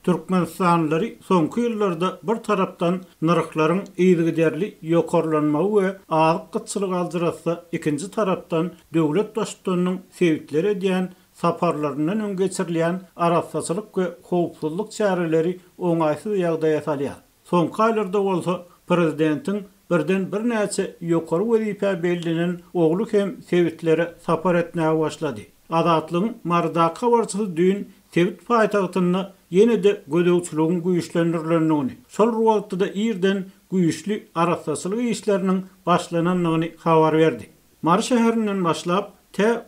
Türkmenistanlıları soňky ýyllarda bir tarapdan narhlaryň ýygyderli ýokarlanmagy we azyk gıtçylyk aljyrasa, ikinji tarapdan döwlet başçylarynyň sebitleri edýän saparlaryndan öň geçirilýän arassaçylyk we howpsuzlyk çäreleri oňaýsyz ýagdaýa salýar. Soňky aýlarda bolsa prezidentiň birden bir näçe ýokary wezipe belgilenen ogly hem sebitlere sapar etmäge başlady. Adatlygyň marda kabarçysy düýün sebit paýtagtyny ýene-de gödöwçüligiň güýçlendirilýändigini, şol wagtda ýerden güýçli arassaçylyk işleriniň başlananyny habar berdi. Mar şäherinden başlap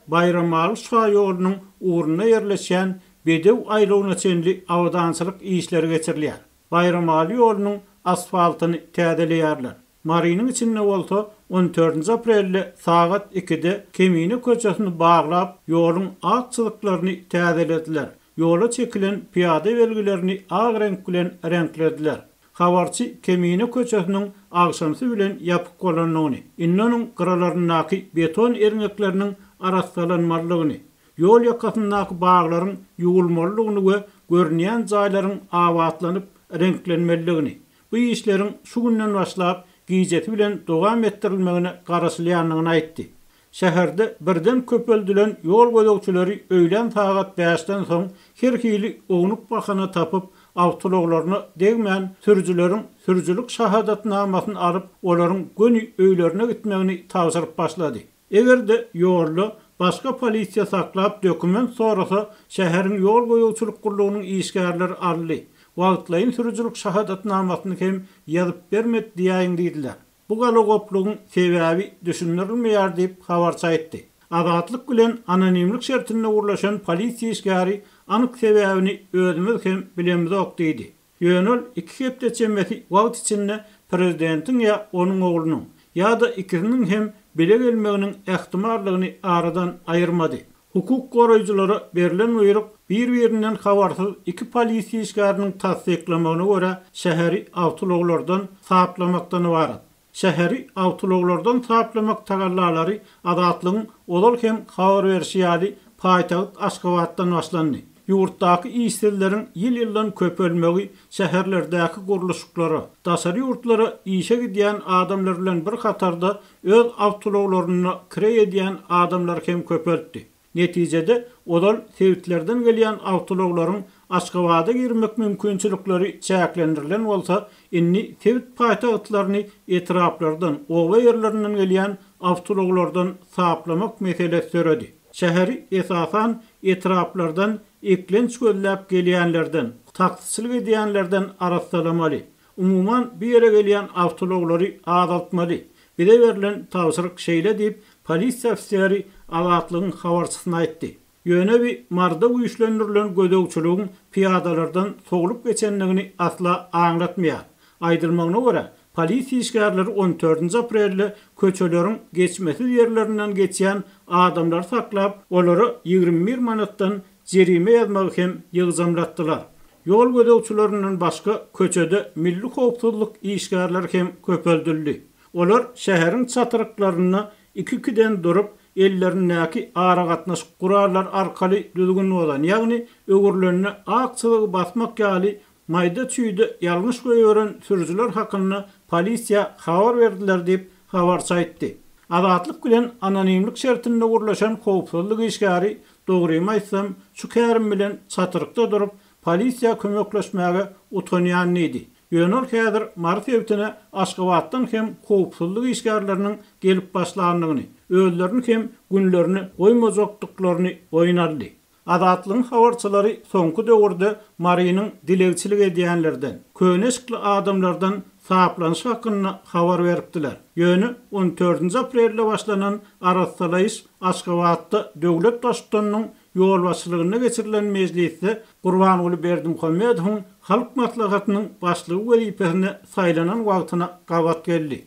Bayramaly şuha ýolunyň uğruna ýerleşen Bedew aýlagyna çenli awdançylyk işleri geçirilýär. Bayramaly ýolunyň asfaltyny täzelýärler. Marynyň içinde bolsa 14 aprelde saat 2-de Kemine köçesini bağlap ýoluň akçylyklaryny täzelediler. Yola çekilen piyade belgilerini ağ renk bilen renklediler. Habarçy Kemine köçesiniň agşamsy bilen ýapyk bolanyny, innonyň gyralarynaky beton erňekleriniň arassalanmalygyny, yol ýakasyndaky bağlaryň ýuwulmalygyny we görnýän jaýlaryň awatlanyp renklenmeliligini, bu işleriň şu günden başlap giýjeti bilen dowam etdirilmegine garaşylýanlygyny aýtdy. Şäherde birden köpeldilen yol gödöwçüleri öýlen saat 5-den soň her hili ognup bakana tapyp awtologlaryny degmän sürüjüleriň sürüjülük şahadatnamasyny alyp olaryň göni öýlerine gitmegini tawsyryp başlady. Egerde ýolly başga polisiýa saklap dokument sorasa şäheriň yol goýuwçylyk gurulunyň işgärleri aldy. Wagtlaýyn sürüjülük şahadatnamasyny hem ýazyp bermedi diýýän diýdiler. Bu galagoplugyň sebäbi düşündirilmeýär diýip habarça aýtdy. Azatlyk bilen anonimlik şertinde urlaşan polisiýa işgäri anyk sebäbini özümiz hem bilemizok diýdi. Ýönül iki hepde çemmesi wagt içinde prezidentiň ýa onuň oglunyň ýa-da ikisiniň hem bile gelmeginiň ähtimallygyny aradan aýyrmady. Hukuk goraýjylary berilen buyruk bir-birinden habarsyz iki polisiýa işgäriniň tasdiklamagyna görä şäheri awtologlardan saplamakdan ibaret. Şäheri awtologlardan saplamak tagallalary adatlygyň olal hem habar berýäri paýtagyt Aşgabatdan başlandy. Ýurtdaky işçileriň ýyl-ýyldan köpelmegi, şäherlerdäki guruluşlary, daşary ýurtlara işe gidýän adamlar bilen bir hatarda öz awtologlaryny kire edýän adamlar hem köpeldi. Netijede olal sebitlerden gelýän awtologlaryň Aşgabada girmek mümkinçilikleri çäklendirilen bolsa, inni sebit paýtagtlaryny etraplardan, owa ýerlerinden gelýän awtologlardan saplamak meselesi töredi. Şäheri esasan etraplardan eklenç gözläp gelýänlerden, taksçylyk edýänlerden arassalamaly. Umuman bir ýere gelýän awtologlary azaltmaly. Bide berilen tawsyryk şeýle diýip polisiýa ofiseri azatlygyň habarçysyna aýtdy. Ýönebi marda güýçlendirilen gödöwçüligiň piyadalardan soglup geçenligini asla aňlatmaýar. Aýdylmagyna görä, polisiýa işgärleri 14 aprelde köçeleriň geçmesi ýerlerinden geçýän adamlar saklap, olary 21 manatdan jerime ýazmagy hem ýygzamlatdylar. Yol gödöwçülerinden başga köçede milli howpsuzlyk işgärleri hem köpeldildi. Olar şäheriň çatyryklaryny 2-2den durup ellerindäki ara gatnaşyk gurarlar arkaly düzgün bolan, ýagny öwürlerini akçylygy basmak ýaly maýda çüýde ýalňyş goýuran sürüjüler hakyny polisiýa habar berdiler diýip habarça aýtdy. Azatlyk bilen anonimlik şertinde gurlaşan howpsuzlyk işgäri dogrymy aýtsam şu kärim bilen çatyrykda durup polisiýa kömekleşmäge utanýan idi. Ýönül häzir Marsewtine Aşgabatdan hem howpsuzlyk işgärleriniň gelip başlandygyny, özlerini hem günlerini goýmazokdyklaryny oýnardy. Azatlygyň habarçylary soňky döwürde Marynyň dilegçilik edýänlerden, köneşikli adamlardan saplanyş hakyny habar beripdiler. Ýöne 14 aprelde başlanan arassalayış Aşgabatda döwlet başçylarynyň ýol başçylygyna geçirilen mejlisde Gurbanyly Berdimuhammedowyň halk maslahatynyň başlygy wezipesine saýlanan wagtyna gabat geldi.